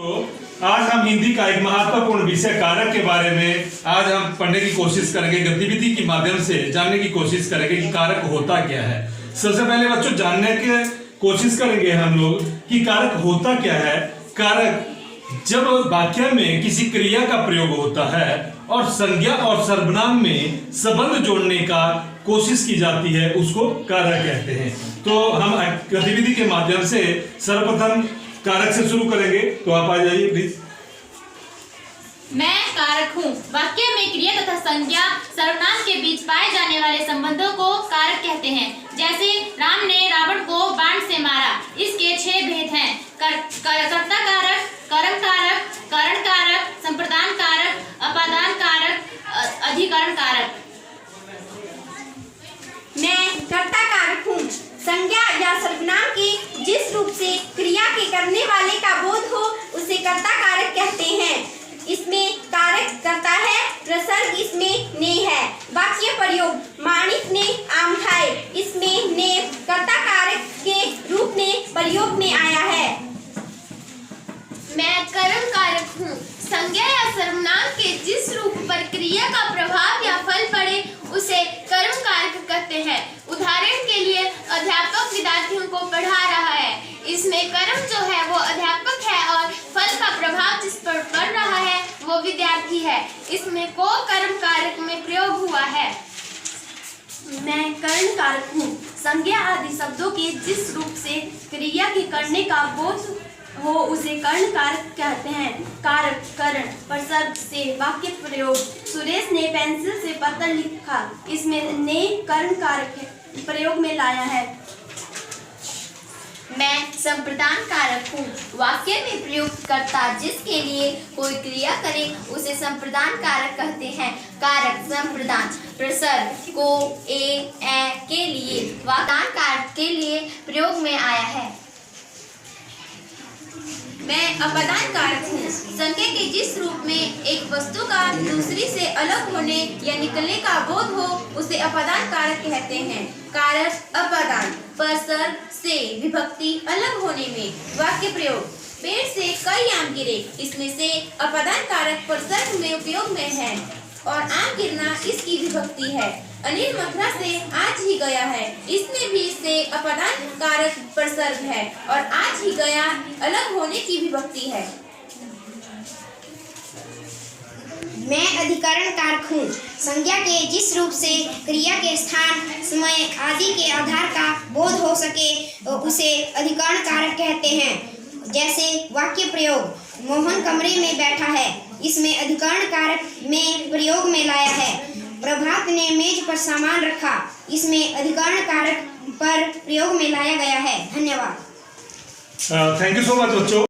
तो आज हम हिंदी का एक महत्वपूर्ण विषय कारक के बारे में आज हम पढ़ने की कोशिश करेंगे। गतिविधि के माध्यम से जानने की कोशिश करेंगे कि कारक होता क्या है। सबसे पहले बच्चों जानने की कोशिश करेंगे हम लोग कि कारक होता क्या है। कारक जब वाक्य में किसी क्रिया का प्रयोग होता है और संज्ञा और सर्वनाम में संबंध जोड़ने का कोशिश की जाती है, उसको कारक कहते हैं। तो हम गतिविधि के माध्यम से सर्वप्रथम कारक से शुरू करेंगे। तो आप आ जाइए प्लीज। मैं कारक हूँ। वाक्य में क्रिया तथा संज्ञा सर्वनाम के बीच पाए जाने वाले संबंधों को कारक कहते हैं। जैसे राम ने रावण को बाण से मारा। इसके 6 भेद हैं। कर्ता कारक, कर्म कारक, कारण कारक, संप्रदान कारक, अपादान कारक, अधिकरण कारक। मैं कर्ता कारक हूँ। संज्ञा या सर्वनाम के जिस रूप से क्रिया के करने वाले का बोध हो उसे कर्ता कारक कहते हैं। इसमें कारक कर्ता है, प्रसर्ग इसमें ने है। वाक्य प्रयोग माणिक ने आम खाए। इसमें ने कर्ता कारक के रूप में प्रयोग में आया है। मैं कर्म कारक हूँ। संज्ञा या सर्वनाम के जिस रूप पर क्रिया का प्रभाव या फल पड़े उसे कर्म कारक कहते हैं। उदाहरण के लिए अध्यापक विद्यार्थियों को पढ़ा रहा है। इसमें कर्म जो है वो अध्यापक है और फल का प्रभाव जिस पर पड़ रहा है वो विद्यार्थी है। इसमें को कर्म कारक में प्रयोग हुआ है। मैं कर्ण कारक हूँ। संज्ञा आदि शब्दों के जिस रूप से क्रिया के करने का बोध हो उसे कर्ण कारक कहते हैं। कारक करण प्रसर्ग से वाक्य प्रयोग सुरेश ने पेंसिल से पत्र लिखा। इसमें ने कर्ण कारक प्रयोग में लाया है। मैं संप्रदान कारक हूँ। वाक्य में प्रयुक्त कर्ता जिसके लिए कोई क्रिया करे उसे संप्रदान कारक कहते हैं। कारक संप्रदान प्रसर्ग को ए के लिए वाक्यान कारक के लिए प्रयोग में आया है। मैं अपादान कारक हूँ। संज्ञा के जिस रूप में एक वस्तु का दूसरी से अलग होने या निकलने का बोध हो उसे अपादान कारक कहते हैं। कारक अपादान प्रसर्ग से विभक्ति अलग होने में। वाक्य प्रयोग पेड़ से कई आम गिरे। इसमें से अपादान कारक प्रसर्ग में उपयोग में है और आम गिरना इसकी विभक्ति है। अनिल मथुरा से आज ही गया है। इसमें भी से अपादान कारक प्रसर्ग है और आज ही गया अलग होने की विभक्ति है। मैं अधिकरण कारक हूँ। संज्ञा के जिस रूप से क्रिया के स्थान, समय आदि के आधार का बोध हो सके उसे अधिकरण कारक कहते हैं। जैसे वाक्य प्रयोग मोहन कमरे में बैठा है। इसमें अधिकरण कारक में प्रयोग में लाया है। प्रभात ने मेज पर सामान रखा। इसमें अधिकरण कारक पर प्रयोग में लाया गया है। धन्यवाद। थैंक यू सो मच बच्चों।